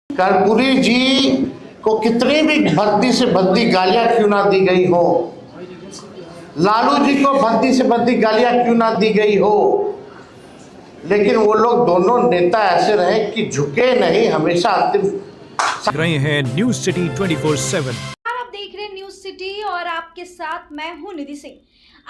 कर्पूरी जी को कितनी भी भद्दी से भद्दी गालियां क्यों ना दी गई हो, लालू जी को भद्दी से भद्दी गालियां क्यों ना दी गई हो, लेकिन वो लोग दोनों नेता ऐसे रहे कि झुके नहीं, हमेशा अंतिम रहे हैं न्यूज सिटी 24/7। आप देख रहे हैं न्यूज सिटी और आपके साथ मैं हूं निधि सिंह।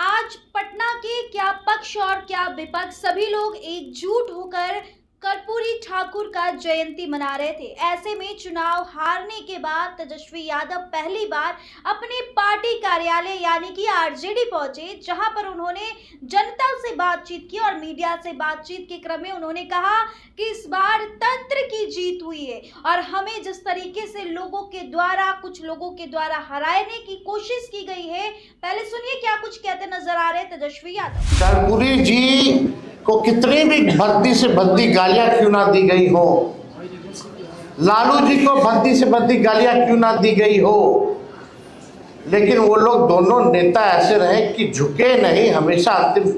आज पटना के क्या पक्ष और क्या विपक्ष सभी लोग एकजुट होकर कर्पूरी ठाकुर का जयंती मना रहे थे। ऐसे में चुनाव हारने के बाद तेजस्वी यादव पहली बार अपने पार्टी कार्यालय यानी कि आरजेडी पहुंचे, जहां पर उन्होंने जनता से बातचीत की और मीडिया से बातचीत के क्रम में उन्होंने कहा कि इस बार तंत्र की जीत हुई है और हमें जिस तरीके से कुछ लोगों के द्वारा हराने की कोशिश की गई है। पहले सुनिए क्या कुछ कहते नजर आ रहे हैं तेजस्वी यादव। कर्पूरी जी को कितनी भी भद्दी से भद्दी गालियां क्यों ना दी गई हो, लालू जी को भद्दी से भद्दी गालियां क्यों ना दी गई हो, लेकिन वो लोग दोनों नेता ऐसे रहे कि झुके नहीं, हमेशा अंतिम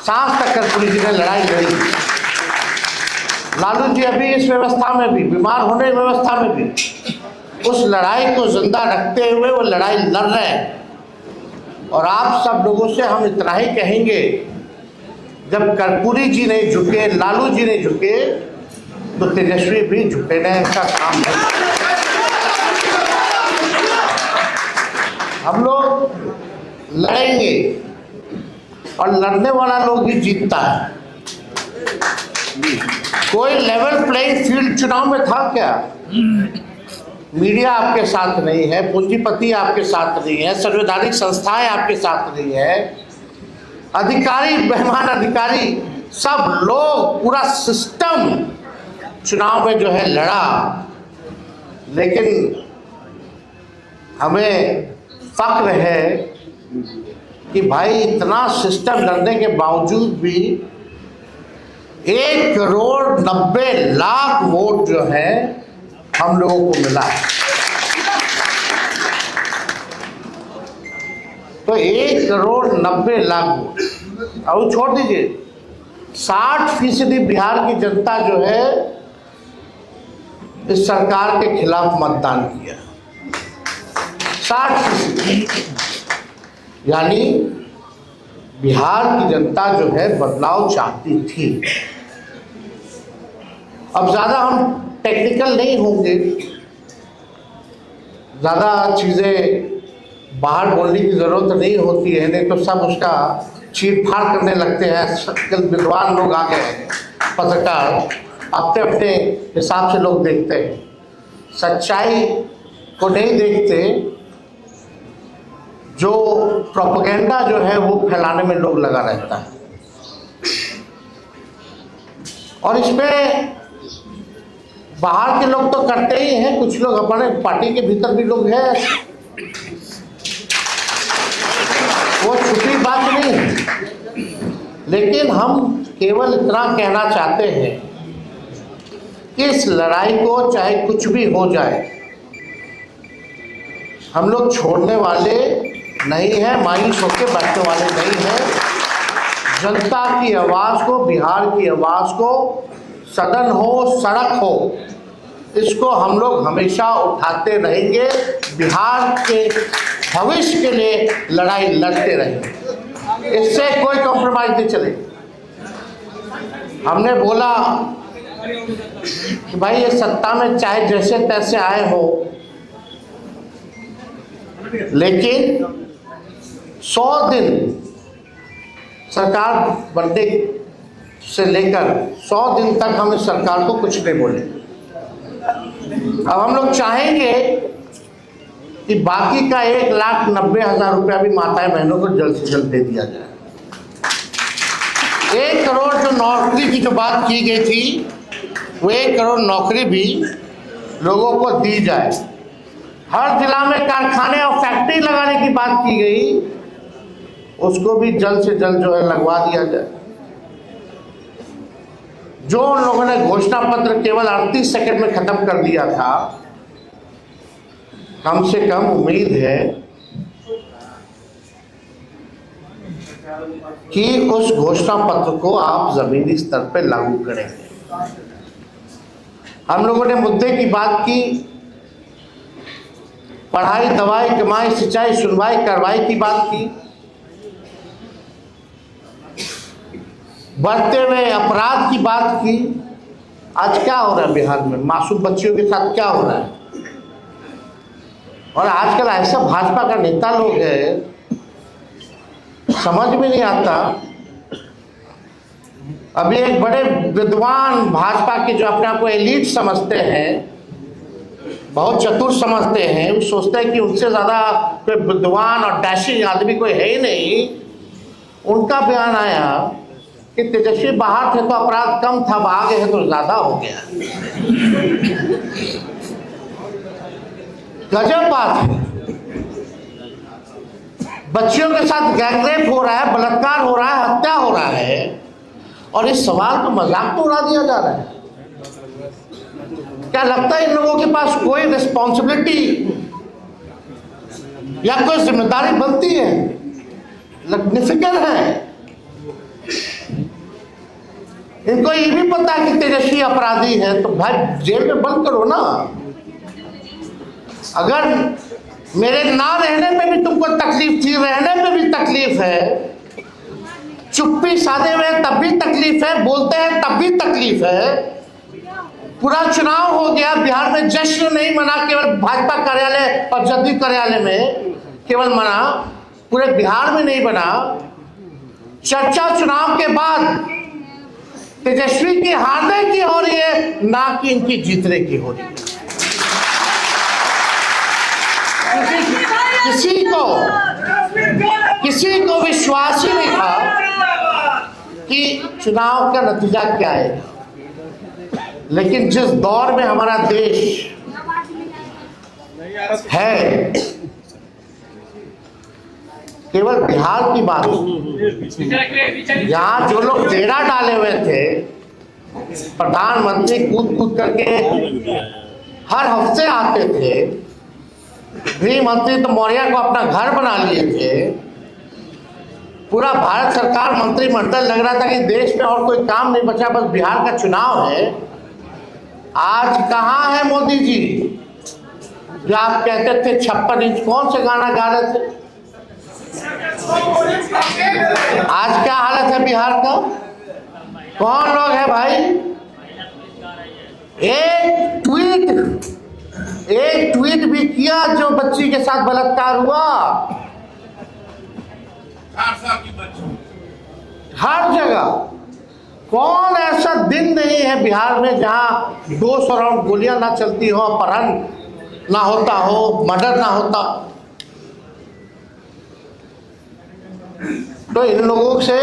सांस तक कर्पूरी जी ने लड़ाई लड़ी। लालू जी अभी इस व्यवस्था में भी, बीमार होने की व्यवस्था में भी, उस लड़ाई को जिंदा रखते हुए वो लड़ाई लड़ रहे हैं। और आप सब लोगों से हम इतना ही कहेंगे, जब कर्पूरी जी नहीं झुके, लालू जी नहीं झुके, तो तेजस्वी भी झुके नहीं, ऐसा काम है। हम लोग लड़ेंगे और लड़ने वाला लोग ही जीतता है। कोई लेवल प्लेइंग फील्ड चुनाव में था क्या? मीडिया आपके साथ नहीं है, पूंजीपति आपके साथ नहीं है, संवैधानिक संस्थाएं आपके साथ नहीं है, अधिकारी, बेईमान अधिकारी, सब लोग, पूरा सिस्टम चुनाव में जो है लड़ा। लेकिन हमें फक्र है कि भाई इतना सिस्टम लड़ने के बावजूद भी 1,90,00,000 वोट जो है हम लोगों को मिला है। तो 1,90,00,000 वोट, और छोड़ दीजिए 60% बिहार की जनता जो है इस सरकार के खिलाफ मतदान किया। 60%, यानी बिहार की जनता जो है बदलाव चाहती थी। अब ज़्यादा हम टेक्निकल नहीं होंगे, ज़्यादा चीज़ें बाहर बोलने की ज़रूरत नहीं होती है, नहीं तो सब उसका चीर फाड़ करने लगते हैं। विद्वान लोग आ गए हैं, पत्रकार अपने अपने हिसाब से लोग देखते हैं, सच्चाई को नहीं देखते। जो प्रोपेगेंडा जो है वो फैलाने में लोग लगा रहता है। और इसमें बाहर के लोग तो करते ही हैं, कुछ लोग अपने पार्टी के भीतर भी लोग हैं, वो छुपी बात नहीं है। लेकिन हम केवल इतना कहना चाहते हैं कि इस लड़ाई को चाहे कुछ भी हो जाए, हम लोग छोड़ने वाले नहीं हैं, मायूस होकर बैठने वाले नहीं हैं। जनता की आवाज़ को, बिहार की आवाज़ को, सदन हो, सड़क हो, इसको हम लोग हमेशा उठाते रहेंगे। बिहार के भविष्य के लिए लड़ाई लड़ते रहेंगे, इससे कोई कॉम्प्रोमाइज नहीं चलेगा। हमने बोला कि भाई ये सत्ता में चाहे जैसे तैसे आए हो, लेकिन 100 दिन सरकार बनने से लेकर 100 दिन तक हम इस सरकार को कुछ नहीं बोले। अब हम लोग चाहेंगे कि बाकी का 1,90,000 रुपया भी माताएं बहनों को जल्द से जल्द दे दिया जाए। 1 करोड़ जो नौकरी की जो बात की गई थी, वो 1 करोड़ नौकरी भी लोगों को दी जाए। हर जिला में कारखाने और फैक्ट्री लगाने की बात की गई, उसको भी जल्द से जल्द जो है लगवा दिया जाए। जो उन लोगों ने घोषणा पत्र केवल 38 सेकंड में खत्म कर दिया था, कम से कम उम्मीद है कि उस घोषणा पत्र को आप जमीनी स्तर पर लागू करेंगे। हम लोगों ने मुद्दे की बात की, पढ़ाई, दवाई, कमाई, सिंचाई, सुनवाई, कार्रवाई की बात की, बढ़ते हुए अपराध की बात की। आज क्या हो रहा है बिहार में? मासूम बच्चियों के साथ क्या हो रहा है? और आजकल ऐसा भाजपा का नेता लोग है, समझ में नहीं आता। अभी एक बड़े विद्वान भाजपा के जो अपने आप को एलीट समझते हैं, बहुत चतुर समझते हैं, वो सोचते हैं कि उनसे ज़्यादा कोई विद्वान और डैशिंग आदमी कोई है ही नहीं। उनका बयान आया कि तेजस्वी बाहर थे तो अपराध कम था, अब आ गए हैं तो ज़्यादा हो गया। गजब बात है। बच्चियों के साथ गैंगरेप हो रहा है, बलात्कार हो रहा है, हत्या हो रहा है, और इस सवाल को मजाक में उड़ा दिया जा रहा है। क्या लगता है इन लोगों के पास कोई रिस्पॉन्सिबिलिटी या कोई जिम्मेदारी बनती है? निफिकर है। इनको ये भी पता है कि तेजस्वी अपराधी है, तो भाई जेल में बंद करो ना। अगर मेरे ना रहने में भी तुमको तकलीफ थी, रहने में भी तकलीफ है, चुप्पी साधे हुए तब भी तकलीफ है, बोलते हैं तब भी तकलीफ है। पूरा चुनाव हो गया, बिहार में जश्न नहीं मना, केवल भाजपा कार्यालय और जदयू कार्यालय में केवल मना, पूरे बिहार में नहीं बना। चर्चा चुनाव के बाद तेजस्वी की हारने की हो रही है, ना कि इनकी जीतने की हो रही है। किसी को विश्वास ही नहीं था कि चुनाव का नतीजा क्या है। लेकिन जिस दौर में हमारा देश है, केवल बिहार की बात, यहाँ जो लोग डेरा डाले हुए थे, प्रधानमंत्री कूद कूद करके हर हफ्ते आते थे, गृह मंत्री तो मौर्य को अपना घर बना लिए थे, पूरा भारत सरकार मंत्रिमंडल लग रहा था कि देश में और कोई काम नहीं बचा, बस बिहार का चुनाव है। आज कहाँ है मोदी जी जो आप कहते थे 56 इंच? कौन से गाना गा रहे थे? आज क्या हालत है बिहार का? कौन लोग है भाई? एक ट्वीट भी किया जो बच्ची के साथ बलात्कार हुआ? हर जगह। कौन ऐसा दिन नहीं है बिहार में जहां 200 राउंड गोलियां ना चलती हो, अपहरण ना होता हो, मर्डर ना होता? तो इन लोगों से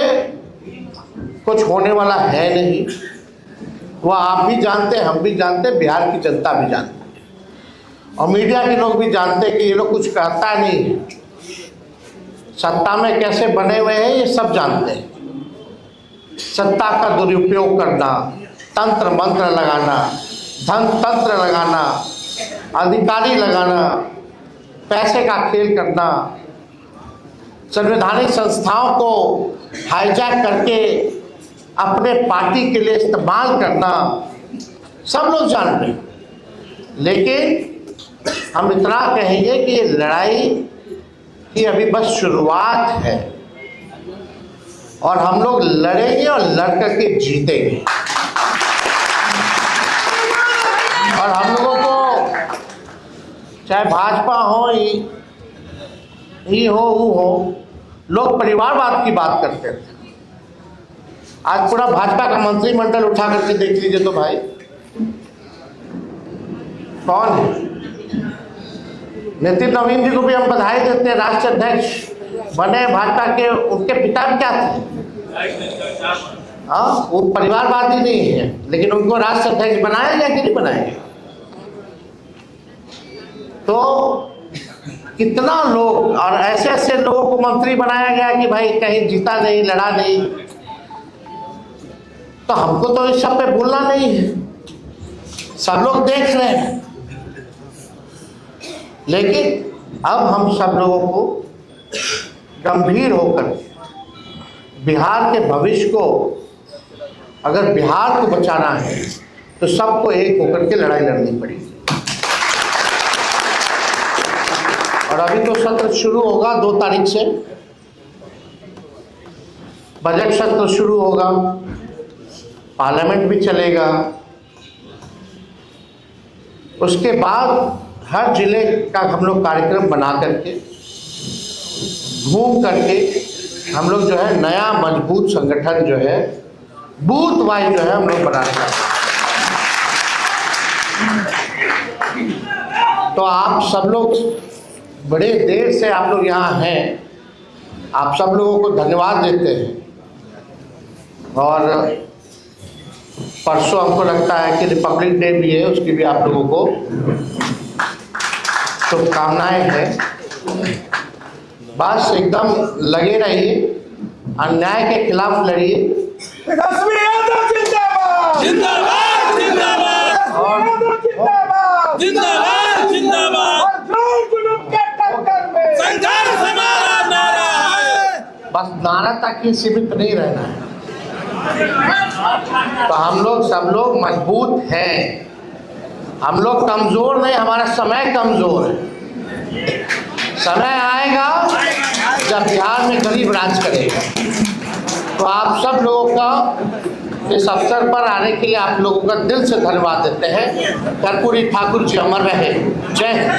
कुछ होने वाला है नहीं। वह आप भी जानते, हम भी जानते, बिहार की जनता भी जानती है, और मीडिया के लोग भी जानते हैं कि ये लोग कुछ कहता नहीं है। सत्ता में कैसे बने हुए हैं ये सब जानते हैं। सत्ता का दुरुपयोग करना, तंत्र मंत्र लगाना, धन तंत्र लगाना, अधिकारी लगाना, पैसे का खेल करना, संवैधानिक संस्थाओं को हाईजैक करके अपने पार्टी के लिए इस्तेमाल करना, सब लोग जानते हैं। लेकिन हम इतना कहेंगे कि ये लड़ाई की अभी बस शुरुआत है, और हम लोग लड़ेंगे और लड़ करके जीतेंगे। और हम लोगों को चाहे भाजपा हो, ये हो, वो हो, लोग परिवारवाद की बात करते थे। आज पूरा भाजपा का मंत्रिमंडल उठा करके देख लीजिए तो भाई कौन है? नितिन नवीन जी को भी हम बधाई देते हैं, राष्ट्रीय अध्यक्ष बने भाजपा के। उनके पिता भी क्या थे? हाँ, वो परिवारवादी नहीं है, लेकिन उनको राष्ट्रीय अध्यक्ष बनाया गया कि नहीं बनाया गया? तो कितना लोग और ऐसे ऐसे लोगों को मंत्री बनाया गया कि भाई कहीं जीता नहीं, लड़ा नहीं। तो हमको तो इस सब पे बोलना नहीं है, सब लोग देख रहे हैं। लेकिन अब हम सब लोगों को गंभीर होकर बिहार के भविष्य को, अगर बिहार को बचाना है, तो सबको एक होकर के लड़ाई लड़नी पड़ेगी। और अभी तो सत्र शुरू होगा 2 तारीख से, बजट सत्र शुरू होगा, पार्लियामेंट भी चलेगा। उसके बाद हर जिले का हम लोग कार्यक्रम बना करके घूम करके हम लोग जो है नया मजबूत संगठन जो है बूथ वाइज जो है हम लोग बनाने का। तो आप सब लोग बड़े देर से आप लोग यहाँ हैं, आप सब लोगों को धन्यवाद देते हैं। और परसों हमको लगता है कि रिपब्लिक डे भी है, उसकी भी आप लोगों को शुभकामनाएं हैं। बस एकदम लगे रहिए, अन्याय के खिलाफ लड़िए। तेजस्वी यादव जिंदाबाद जिंदाबाद जिंदाबाद और जिंदाबाद जिंदाबाद और जोर जुलूम के टक्कर में संघर्ष हमारा नारा है। बस नारा तक ही सीमित नहीं रहना है। तो हम लोग सब लोग मजबूत हैं, हम लोग कमजोर नहीं, हमारा समय कमजोर है। समय आएगा जब बिहार में गरीब राज करेगा। तो आप सब लोगों का इस अवसर पर आने के लिए आप लोगों का दिल से धन्यवाद देते हैं। कर्पूरी ठाकुर जी अमर रहे। जय हिंद।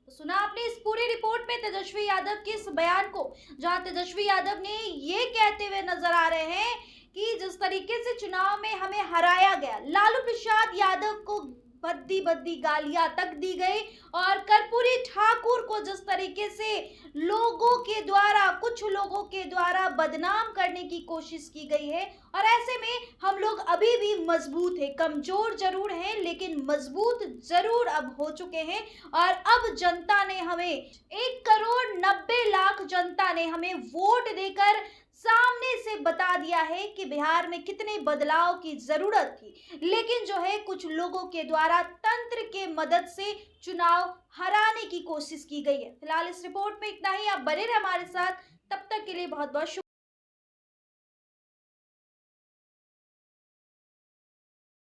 सुना आपने इस पूरी रिपोर्ट में तेजस्वी यादव के इस बयान को, जहां तेजस्वी यादव ने ये कहते हुए नजर आ रहे हैं कि जिस तरीके से चुनाव में हमें हराया गया, लालू प्रसाद यादव को बद्दी गालियां तक दी गई और कर्पूरी ठाकुर को जिस तरीके से लोगों के द्वारा, कुछ लोगों के द्वारा बदनाम करने की कोशिश की गई है। और ऐसे में हम लोग अभी भी मजबूत हैं, कमजोर जरूर हैं लेकिन मजबूत जरूर अब हो चुके हैं। और अब जनता ने हमें 1,90,00,000 जनता ने हमें वोट देकर सामने से बता दिया है कि बिहार में कितने बदलाव की जरूरत थी। लेकिन जो है कुछ लोगों के द्वारा तंत्र के मदद से चुनाव हराने की कोशिश की गई है। फिलहाल इस रिपोर्ट में इतना ही। आप बने रहे हमारे साथ, तब तक के लिए बहुत बहुत शुक्रिया।